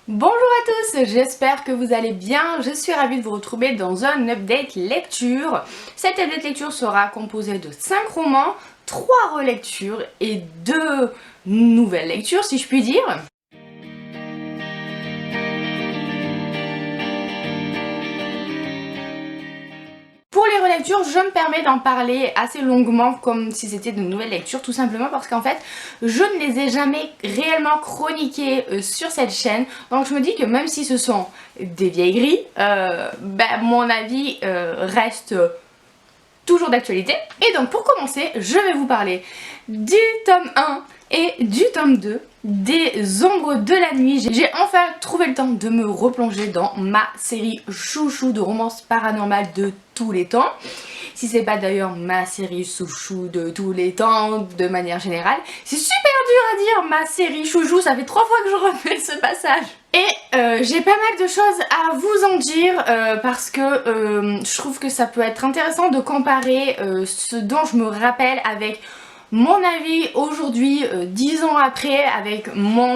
Bonjour à tous, j'espère que vous allez bien. Je suis ravie de vous retrouver dans un update lecture. Cet update lecture sera composé de 5 romans, 3 relectures et 2 nouvelles lectures si je puis dire. Pour les relectures, je me permets d'en parler assez longuement comme si c'était de nouvelles lectures, tout simplement parce qu'en fait, je ne les ai jamais réellement chroniquées sur cette chaîne. Donc je me dis que même si ce sont des vieilleries, mon avis reste toujours d'actualité. Et donc pour commencer, je vais vous parler du tome 1 et du tome 2 des Ombres de la Nuit. J'ai enfin trouvé le temps de me replonger dans ma série chouchou de romance paranormale de tous les temps. Si c'est pas d'ailleurs ma série chouchou de tous les temps de manière générale. C'est super dur à dire ma série chouchou, ça fait 3 fois que je refais ce passage. Et j'ai pas mal de choses à vous en dire parce que je trouve que ça peut être intéressant de comparer ce dont je me rappelle avec mon avis aujourd'hui, 10 ans après, avec mon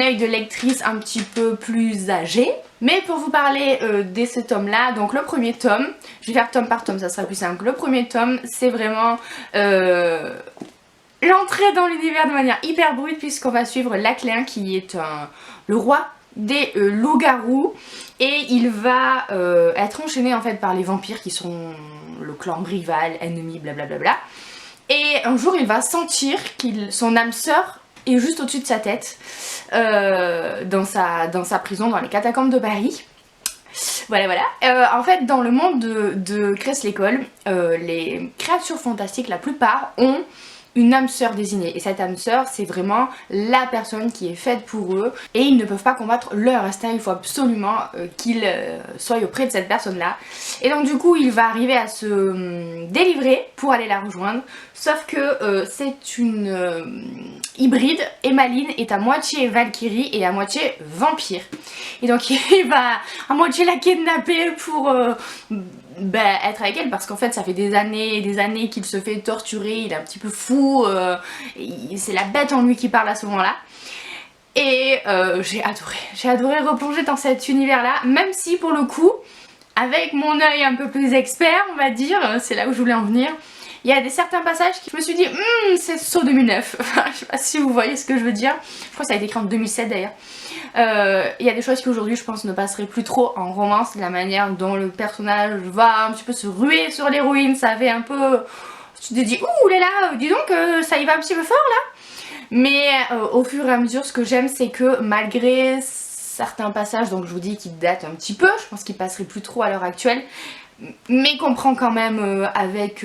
œil de lectrice un petit peu plus âgé. Mais pour vous parler de ce tome là, donc le premier tome, je vais faire tome par tome, ça sera plus simple. Le premier tome, c'est vraiment l'entrée dans l'univers de manière hyper brute, puisqu'on va suivre Lachlan qui est le roi des loups-garous, et il va être enchaîné en fait par les vampires qui sont le clan rival, ennemi, blablabla. Et un jour il va sentir que son âme sœur est juste au-dessus de sa tête dans sa prison, dans les catacombes de Paris. Voilà. En fait, dans le monde de Cresse l'école, les créatures fantastiques, la plupart, ont une âme sœur désignée. Et cette âme sœur, c'est vraiment la personne qui est faite pour eux. Et ils ne peuvent pas combattre leur instinct, il faut absolument qu'ils soient auprès de cette personne-là. Et donc du coup, il va arriver à se délivrer pour aller la rejoindre. Sauf que c'est une hybride. Emmaline est à moitié Valkyrie et à moitié vampire. Et donc il va à moitié la kidnapper pour être avec elle, parce qu'en fait ça fait des années et des années qu'il se fait torturer, il est un petit peu fou, c'est la bête en lui qui parle à ce moment-là. Et j'ai adoré replonger dans cet univers là, même si pour le coup, avec mon œil un peu plus expert on va dire, c'est là où je voulais en venir, il y a certains passages qui je me suis dit c'est saut 2009, je sais pas si vous voyez ce que je veux dire, je crois que ça a été écrit en 2007 d'ailleurs. Il y a des choses qui aujourd'hui je pense ne passeraient plus trop en romance, la manière dont le personnage va un petit peu se ruer sur l'héroïne, ça fait un peu... Tu te dis ouh là là, dis donc ça y va un petit peu fort là. Mais au fur et à mesure ce que j'aime c'est que malgré certains passages, donc je vous dis qu'ils datent un petit peu, je pense qu'ils passeraient plus trop à l'heure actuelle, mais qu'on prend quand même avec...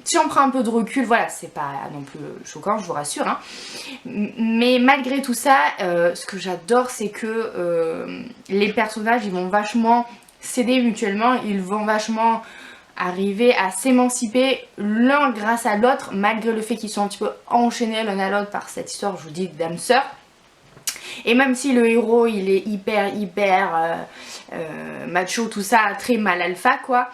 si on prend un peu de recul, voilà, c'est pas non plus choquant, je vous rassure, hein. Mais malgré tout ça, ce que j'adore, c'est que les personnages, ils vont vachement s'aider mutuellement, ils vont vachement arriver à s'émanciper l'un grâce à l'autre, malgré le fait qu'ils sont un petit peu enchaînés l'un à l'autre par cette histoire, je vous dis, d'âme sœur. Et même si le héros il est hyper macho, tout ça, très mal alpha quoi,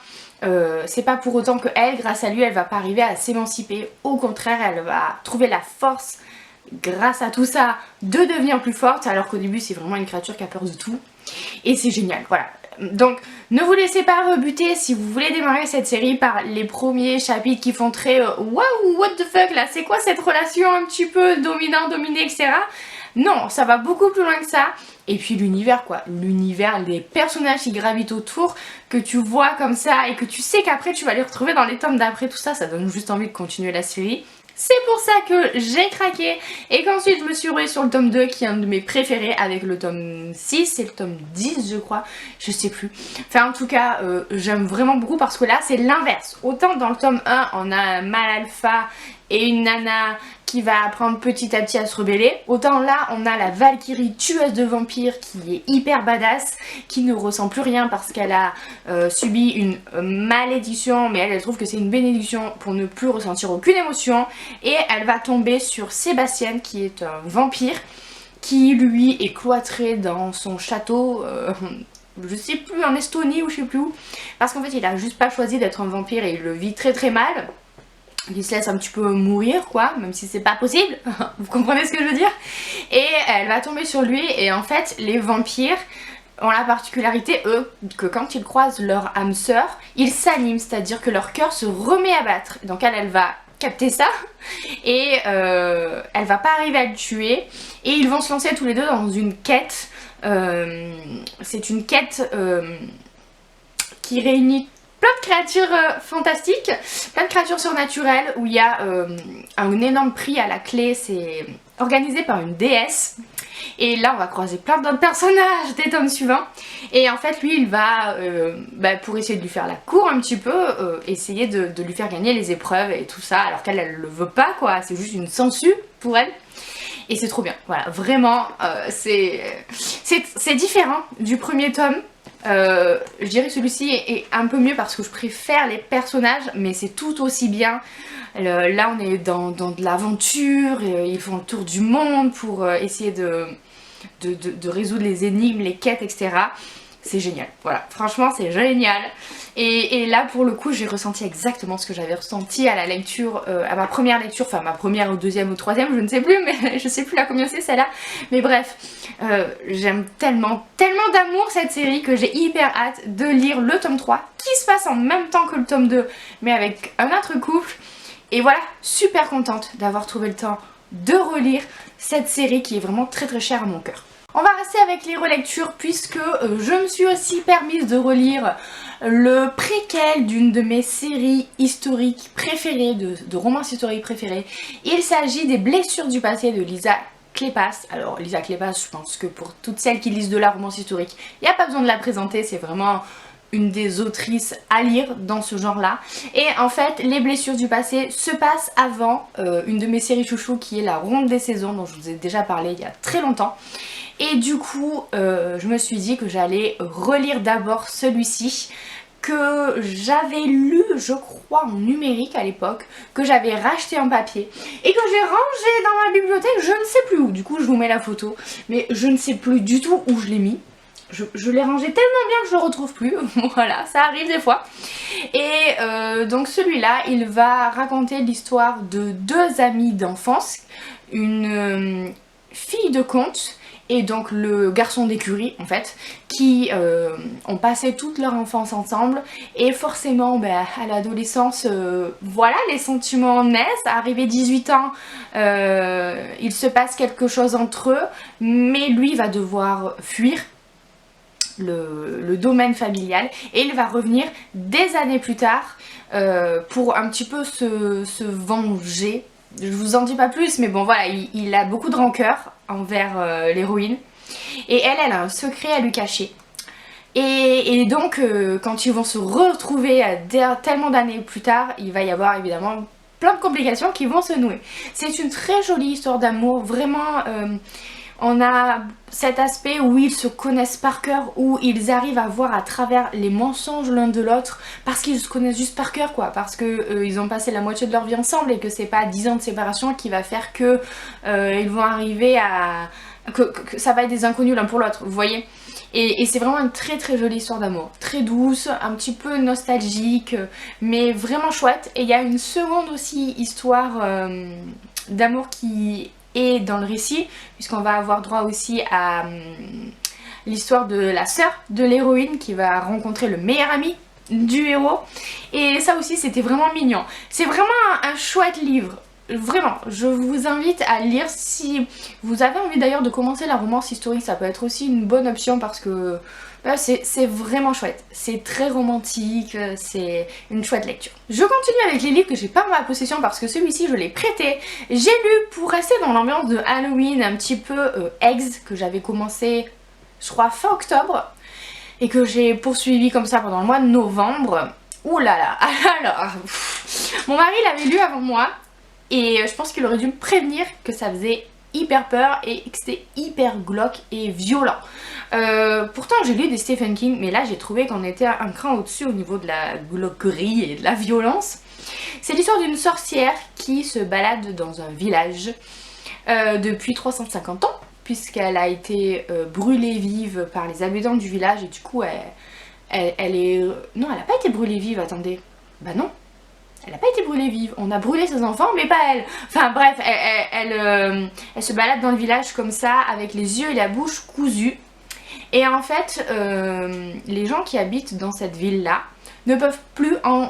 c'est pas pour autant que elle, grâce à lui, elle va pas arriver à s'émanciper. Au contraire, elle va trouver la force grâce à tout ça de devenir plus forte, alors qu'au début c'est vraiment une créature qui a peur de tout. Et c'est génial, voilà. Donc ne vous laissez pas rebuter si vous voulez démarrer cette série par les premiers chapitres qui font très waouh, what the fuck là, c'est quoi cette relation un petit peu dominant-dominé, etc. Non, ça va beaucoup plus loin que ça. Et puis l'univers quoi, l'univers, les personnages qui gravitent autour, que tu vois comme ça et que tu sais qu'après tu vas les retrouver dans les tomes d'après, tout ça, ça donne juste envie de continuer la série. C'est pour ça que j'ai craqué et qu'ensuite je me suis ruée sur le tome 2 qui est un de mes préférés, avec le tome 6 et le tome 10 je crois, je sais plus. Enfin en tout cas j'aime vraiment beaucoup parce que là c'est l'inverse. Autant dans le tome 1 on a un mâle alpha et une nana qui va apprendre petit à petit à se rebeller, autant là on a la Valkyrie tueuse de vampires qui est hyper badass, qui ne ressent plus rien parce qu'elle a subi une malédiction, mais elle trouve que c'est une bénédiction pour ne plus ressentir aucune émotion, et elle va tomber sur Sébastien qui est un vampire qui lui est cloîtré dans son château, je sais plus, en Estonie ou je sais plus où, parce qu'en fait il a juste pas choisi d'être un vampire et il le vit très mal. qui se laisse un petit peu mourir quoi, même si c'est pas possible, vous comprenez ce que je veux dire. Et elle va tomber sur lui et en fait les vampires ont la particularité eux que quand ils croisent leur âme sœur, ils s'animent, c'est-à-dire que leur cœur se remet à battre. Donc elle va capter ça et elle va pas arriver à le tuer et ils vont se lancer tous les deux dans une quête. C'est une quête qui réunit plein de créatures fantastiques, plein de créatures surnaturelles où il y a un énorme prix à la clé, c'est organisé par une déesse. Et là on va croiser plein d'autres personnages des tomes suivants. Et en fait lui il va, pour essayer de lui faire la cour un petit peu, essayer de lui faire gagner les épreuves et tout ça, alors qu'elle elle le veut pas quoi, c'est juste une sangsue pour elle. Et c'est trop bien, voilà, vraiment c'est différent du premier tome. Je dirais que celui-ci est un peu mieux parce que je préfère les personnages, mais c'est tout aussi bien. Là on est dans de l'aventure, ils font le tour du monde pour essayer de résoudre les énigmes, les quêtes, etc. C'est génial, voilà, franchement c'est génial. Et là pour le coup j'ai ressenti exactement ce que j'avais ressenti à la lecture, à ma première lecture, enfin ma première ou deuxième ou troisième, je ne sais plus, mais je sais plus la combien c'est celle-là. Mais bref, j'aime tellement d'amour cette série que j'ai hyper hâte de lire le tome 3 qui se passe en même temps que le tome 2 mais avec un autre couple. Et voilà, super contente d'avoir trouvé le temps de relire cette série qui est vraiment très chère à mon cœur. On va rester avec les relectures puisque je me suis aussi permise de relire le préquel d'une de mes séries historiques préférées, de romans historiques préférés. Il s'agit des Blessures du passé de Lisa Kleypas. Alors Lisa Kleypas, je pense que pour toutes celles qui lisent de la romance historique, il n'y a pas besoin de la présenter, c'est vraiment une des autrices à lire dans ce genre là. Et en fait les Blessures du passé se passent avant une de mes séries chouchou qui est La Ronde des saisons dont je vous ai déjà parlé il y a très longtemps. Et du coup je me suis dit que j'allais relire d'abord celui-ci que j'avais lu je crois en numérique à l'époque, que j'avais racheté en papier et que j'ai rangé dans ma bibliothèque, je ne sais plus où. Du coup je vous mets la photo mais je ne sais plus du tout où je l'ai mis. Je l'ai rangé tellement bien que je le retrouve plus, voilà, ça arrive des fois. Et donc celui-là, il va raconter l'histoire de deux amis d'enfance, une fille de conte et donc le garçon d'écurie en fait, qui ont passé toute leur enfance ensemble et forcément à l'adolescence, voilà, les sentiments naissent. Arrivé 18 ans, il se passe quelque chose entre eux, mais lui va devoir fuir le domaine familial et il va revenir des années plus tard pour un petit peu se venger. Je vous en dis pas plus mais bon voilà, il a beaucoup de rancœur envers l'héroïne et elle a un secret à lui cacher. Et donc quand ils vont se retrouver tellement d'années plus tard, il va y avoir évidemment plein de complications qui vont se nouer. C'est une très jolie histoire d'amour, vraiment. On a cet aspect où ils se connaissent par cœur, où ils arrivent à voir à travers les mensonges l'un de l'autre parce qu'ils se connaissent juste par cœur quoi, parce que ils ont passé la moitié de leur vie ensemble et que c'est pas 10 ans de séparation qui va faire que ils vont arriver à... que ça va être des inconnus l'un pour l'autre, vous voyez. Et c'est vraiment une très jolie histoire d'amour, très douce, un petit peu nostalgique, mais vraiment chouette. Et il y a une seconde aussi histoire d'amour qui est dans le récit, puisqu'on va avoir droit aussi à l'histoire de la sœur de l'héroïne qui va rencontrer le meilleur ami du héros. Et ça aussi c'était vraiment mignon. C'est vraiment un chouette livre. Vraiment, je vous invite à lire si vous avez envie d'ailleurs de commencer la romance historique, ça peut être aussi une bonne option parce que c'est vraiment chouette, c'est très romantique, c'est une chouette lecture. Je continue avec les livres que j'ai pas en ma possession parce que celui-ci je l'ai prêté. J'ai lu pour rester dans l'ambiance de Halloween un petit peu Eggs que j'avais commencé je crois fin octobre et que j'ai poursuivi comme ça pendant le mois de novembre. Ouh là là, alors mon mari l'avait lu avant moi. Et je pense qu'il aurait dû me prévenir que ça faisait hyper peur et que c'était hyper glauque et violent. Pourtant j'ai lu des Stephen King, mais là j'ai trouvé qu'on était un cran au-dessus au niveau de la glauquerie et de la violence. C'est l'histoire d'une sorcière qui se balade dans un village depuis 350 ans, puisqu'elle a été brûlée vive par les habitants du village et du coup elle est... Non, elle n'a pas été brûlée vive, attendez. Bah non. Elle n'a pas été brûlée vive, on a brûlé ses enfants mais pas elle. Enfin bref, elle se balade dans le village comme ça avec les yeux et la bouche cousus. Et en fait, les gens qui habitent dans cette ville-là ne peuvent plus en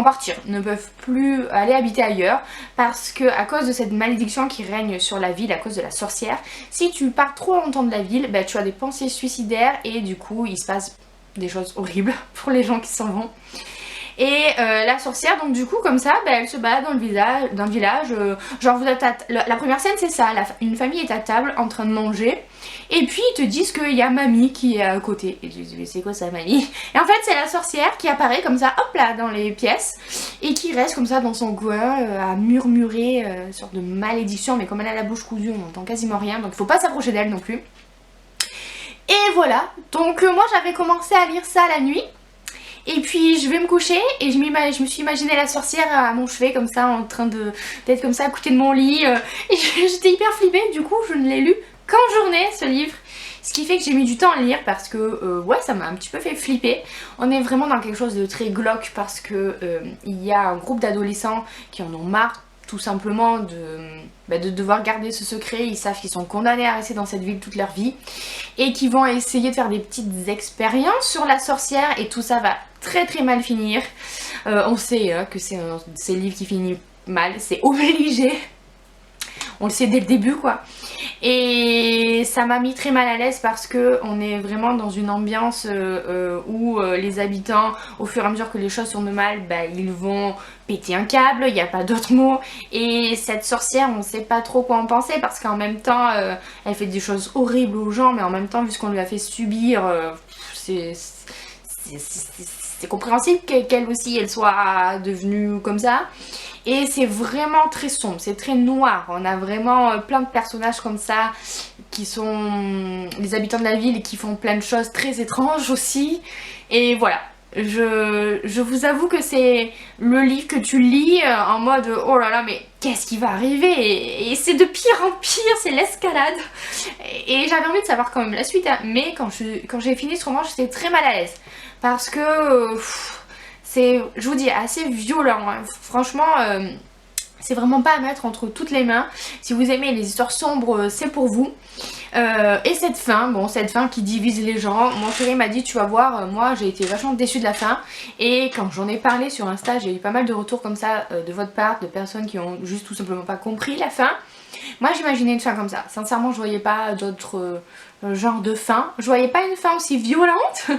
partir, ne peuvent plus aller habiter ailleurs parce que à cause de cette malédiction qui règne sur la ville, à cause de la sorcière, si tu pars trop longtemps de la ville, bah, tu as des pensées suicidaires et du coup il se passe des choses horribles pour les gens qui s'en vont. Et la sorcière, donc du coup comme ça, bah, elle se balade dans le village, genre vous êtes la première scène c'est ça, une famille est à table en train de manger. Et puis ils te disent qu'il y a mamie qui est à côté. Et je dis mais c'est quoi ça mamie? Et en fait c'est la sorcière qui apparaît comme ça, hop là, dans les pièces. Et qui reste comme ça dans son coin à murmurer une sorte de malédiction. Mais comme elle a la bouche cousue on n'entend quasiment rien. Donc il faut pas s'approcher d'elle non plus. Et voilà, donc moi j'avais commencé à lire ça la nuit. Et puis je vais me coucher et je me suis imaginé la sorcière à mon chevet comme ça en train d'être comme ça à côté de mon lit. Et j'étais hyper flippée, du coup je ne l'ai lu qu'en journée ce livre. Ce qui fait que j'ai mis du temps à le lire parce que ouais ça m'a un petit peu fait flipper. On est vraiment dans quelque chose de très glauque parce que il y a un groupe d'adolescents qui en ont marre tout simplement de devoir garder ce secret. Ils savent qu'ils sont condamnés à rester dans cette ville toute leur vie et qu'ils vont essayer de faire des petites expériences sur la sorcière et tout ça va très très mal finir. On sait que c'est un de ces livres qui finit mal, c'est obligé. On le sait dès le début quoi. Et ça m'a mis très mal à l'aise parce que on est vraiment dans une ambiance où les habitants, au fur et à mesure que les choses tournent mal, bah, ils vont péter un câble, il n'y a pas d'autre mot. Et cette sorcière, on ne sait pas trop quoi en penser parce qu'en même temps, elle fait des choses horribles aux gens, mais en même temps, vu ce qu'on lui a fait subir, c'est compréhensible qu'elle aussi, elle soit devenue comme ça. Et c'est vraiment très sombre, c'est très noir. On a vraiment plein de personnages comme ça qui sont les habitants de la ville et qui font plein de choses très étranges aussi. Et voilà, je vous avoue que c'est le livre que tu lis en mode oh là là mais qu'est-ce qui va arriver? Et c'est de pire en pire, c'est l'escalade. Et j'avais envie de savoir quand même la suite, hein. Mais quand j'ai fini ce roman, j'étais très mal à l'aise. Parce que... c'est, je vous dis, assez violent, hein. Franchement, c'est vraiment pas à mettre entre toutes les mains. Si vous aimez les histoires sombres, c'est pour vous. Et cette fin, bon, cette fin qui divise les gens. Mon chéri m'a dit, tu vas voir, moi j'ai été vachement déçue de la fin. Et quand j'en ai parlé sur Insta, j'ai eu pas mal de retours comme ça de votre part, de personnes qui ont juste tout simplement pas compris la fin. Moi j'imaginais une fin comme ça. Sincèrement, je voyais pas d'autres genre de fin. Je voyais pas une fin aussi violente,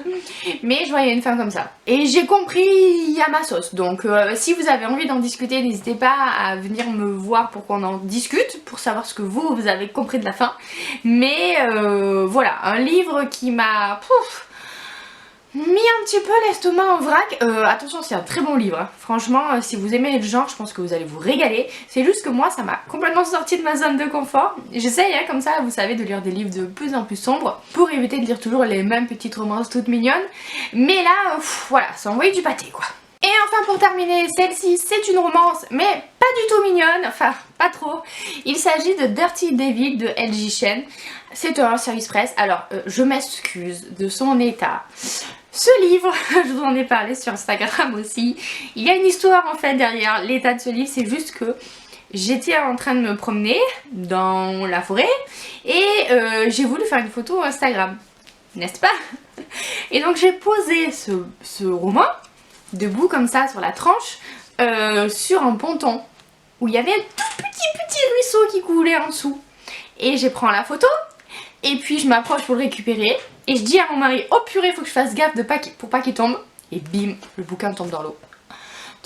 mais je voyais une fin comme ça. Et j'ai compris à ma sauce. Donc si vous avez envie d'en discuter, n'hésitez pas à venir me voir pour qu'on en discute, pour savoir ce que vous avez compris de la fin. Mais voilà, un livre qui m'a... mis un petit peu l'estomac en vrac. Attention, c'est un très bon livre, hein. Franchement, si vous aimez le genre, je pense que vous allez vous régaler. C'est juste que moi, ça m'a complètement sorti de ma zone de confort. J'essaye, hein, comme ça, vous savez, de lire des livres de plus en plus sombres pour éviter de lire toujours les mêmes petites romances toutes mignonnes. Mais là, voilà, ça envoie du pâté, quoi. Et enfin pour terminer, celle-ci c'est une romance mais pas du tout mignonne, enfin pas trop. Il s'agit de Dirty Devil de L.J. Chen. C'est un service presse, alors je m'excuse de son état. Ce livre, je vous en ai parlé sur Instagram aussi, il y a une histoire en fait derrière l'état de ce livre, c'est juste que j'étais en train de me promener dans la forêt et j'ai voulu faire une photo Instagram, n'est-ce pas? Et donc j'ai posé ce roman debout comme ça sur la tranche sur un ponton où il y avait un tout petit ruisseau qui coulait en dessous. Et je prends la photo et puis je m'approche pour le récupérer et je dis à mon mari oh purée faut que je fasse gaffe pour pas qu'il tombe et bim le bouquin tombe dans l'eau.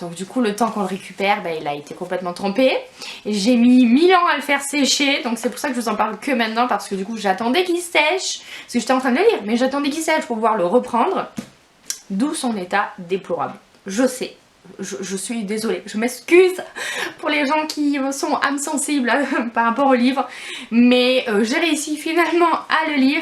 Donc du coup le temps qu'on le récupère bah, il a été complètement trempé et j'ai mis 1000 ans à le faire sécher, donc c'est pour ça que je vous en parle que maintenant parce que du coup j'attendais qu'il sèche parce que j'étais en train de le lire mais j'attendais qu'il sèche pour pouvoir le reprendre. D'où son état déplorable. Je sais, je suis désolée, je m'excuse pour les gens qui sont âmes sensibles par rapport au livre, mais j'ai réussi finalement à le lire.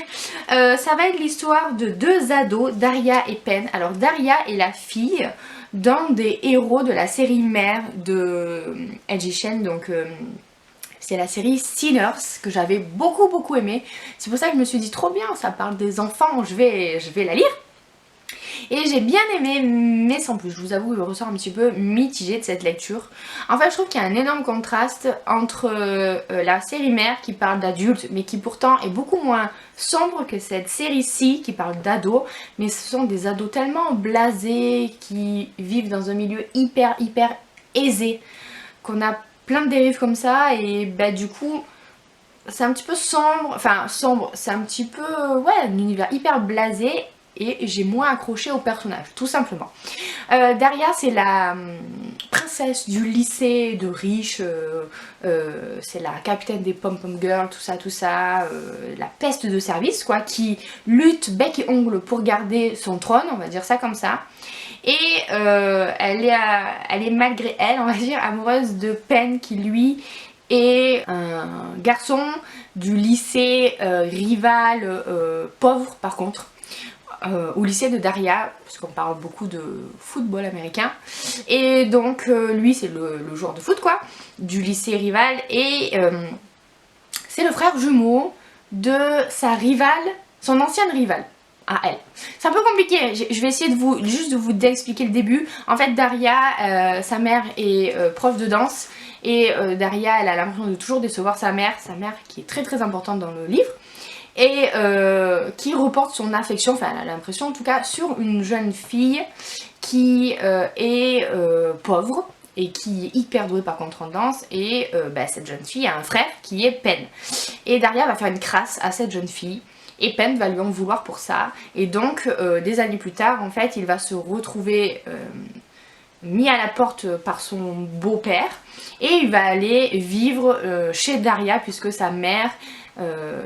Ça va être l'histoire de deux ados, Daria et Pen. Alors Daria est la fille d'un des héros de la série mère de L.J. Chen, donc c'est la série Sinners que j'avais beaucoup aimé. C'est pour ça que je me suis dit trop bien, ça parle des enfants, je vais la lire. et j'ai bien aimé, mais sans plus. Je vous avoue, je ressors un petit peu mitigée de cette lecture. En fait, je trouve qu'il y a un énorme contraste entre la série mère qui parle d'adultes, mais qui pourtant est beaucoup moins sombre que cette série-ci qui parle d'ados, mais ce sont des ados tellement blasés qui vivent dans un milieu hyper aisé qu'on a plein de dérives comme ça, et bah du coup c'est un petit peu sombre, enfin sombre, c'est un petit peu, ouais, un univers hyper blasé et j'ai moins accroché au personnage, tout simplement. Daria, c'est la princesse du lycée de riches, c'est la capitaine des pom-pom girls, tout ça, la peste de service quoi, qui lutte bec et ongle pour garder son trône, on va dire ça comme ça. Et elle est malgré elle, on va dire, amoureuse de Penn qui lui est un garçon du lycée rival pauvre par contre, au lycée de Daria, parce qu'on parle beaucoup de football américain. Et donc lui c'est le joueur de foot quoi, du lycée rival, et c'est le frère jumeau de sa rivale, son ancienne rivale. À elle. C'est un peu compliqué, je vais essayer de vous expliquer le début. En fait Daria, sa mère est prof de danse, et Daria elle a l'impression de toujours décevoir sa mère qui est très importante dans le livre, et qui reporte son affection, enfin elle a l'impression en tout cas, sur une jeune fille qui est pauvre et qui est hyper douée par contre en danse, et cette jeune fille a un frère qui est Penn. Et Daria va faire une crasse à cette jeune fille, et Penn va lui en vouloir pour ça, et donc des années plus tard en fait il va se retrouver mis à la porte par son beau-père, et il va aller vivre chez Daria puisque sa mère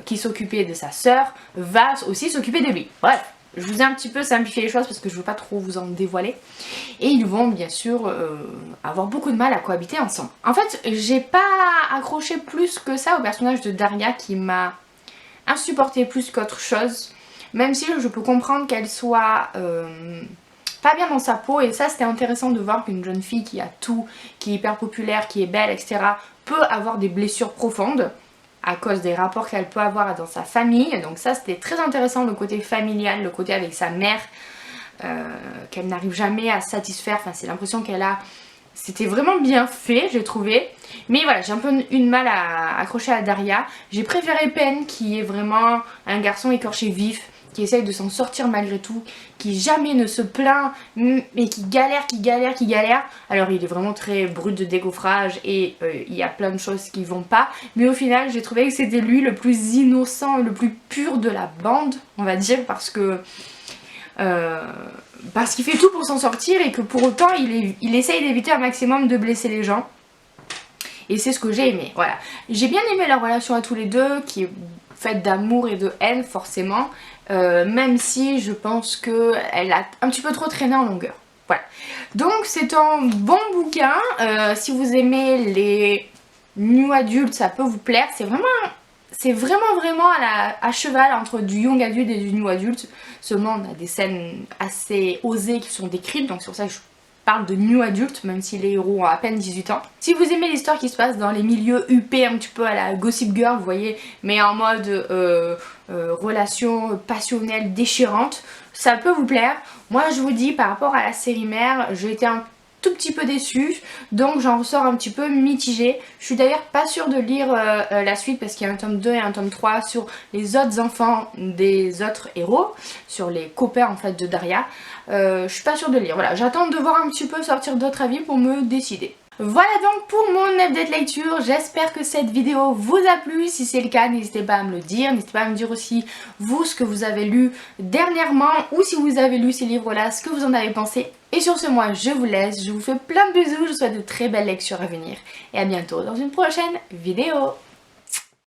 qui s'occupait de sa sœur va aussi s'occuper de lui. Bref, je vous ai un petit peu simplifié les choses parce que je veux pas trop vous en dévoiler, et ils vont bien sûr avoir beaucoup de mal à cohabiter ensemble. En fait j'ai pas accroché plus que ça au personnage de Daria, qui m'a insupportée plus qu'autre chose, même si je peux comprendre qu'elle soit pas bien dans sa peau, et ça c'était intéressant de voir qu'une jeune fille qui a tout, qui est hyper populaire, qui est belle, etc. peut avoir des blessures profondes à cause des rapports qu'elle peut avoir dans sa famille. Donc ça c'était très intéressant, le côté familial, le côté avec sa mère qu'elle n'arrive jamais à satisfaire, enfin c'est l'impression qu'elle a. C'était vraiment bien fait, j'ai trouvé. Mais voilà, j'ai un peu une mal à accrocher à Daria. J'ai préféré Penn, qui est vraiment un garçon écorché vif, qui essaye de s'en sortir malgré tout, qui jamais ne se plaint, mais qui galère. Alors il est vraiment très brut de décoffrage, et il y a plein de choses qui vont pas. Mais au final, j'ai trouvé que c'était lui le plus innocent et le plus pur de la bande, on va dire, parce qu'il fait tout pour s'en sortir, et que pour autant il essaye d'éviter un maximum de blesser les gens, et c'est ce que j'ai aimé. Voilà, j'ai bien aimé leur relation à tous les deux, qui est faite d'amour et de haine forcément, même si je pense qu'elle a un petit peu trop traîné en longueur. Voilà, donc c'est un bon bouquin, si vous aimez les new adultes ça peut vous plaire. C'est vraiment à cheval entre du young adulte et du new adulte. Seulement on a des scènes assez osées qui sont décrites, donc c'est pour ça que je parle de new adulte, même si les héros ont à peine 18 ans. Si vous aimez l'histoire qui se passe dans les milieux huppés, un petit peu à la Gossip Girl, vous voyez, mais en mode relation passionnelle déchirante, ça peut vous plaire. Moi je vous dis, par rapport à la série mère, j'ai été un tout petit peu déçue, donc j'en ressors un petit peu mitigée. Je suis d'ailleurs pas sûre de lire la suite, parce qu'il y a un tome 2 et un tome 3 sur les autres enfants des autres héros, sur les copains en fait de Daria. Je suis pas sûre de lire, voilà, j'attends de voir un petit peu sortir d'autres avis pour me décider. Voilà donc pour mon update lecture, j'espère que cette vidéo vous a plu. Si c'est le cas, n'hésitez pas à me le dire, n'hésitez pas à me dire aussi vous ce que vous avez lu dernièrement, ou si vous avez lu ces livres là, ce que vous en avez pensé. Et sur ce, moi je vous laisse, je vous fais plein de bisous, je vous souhaite de très belles lectures à venir, et à bientôt dans une prochaine vidéo.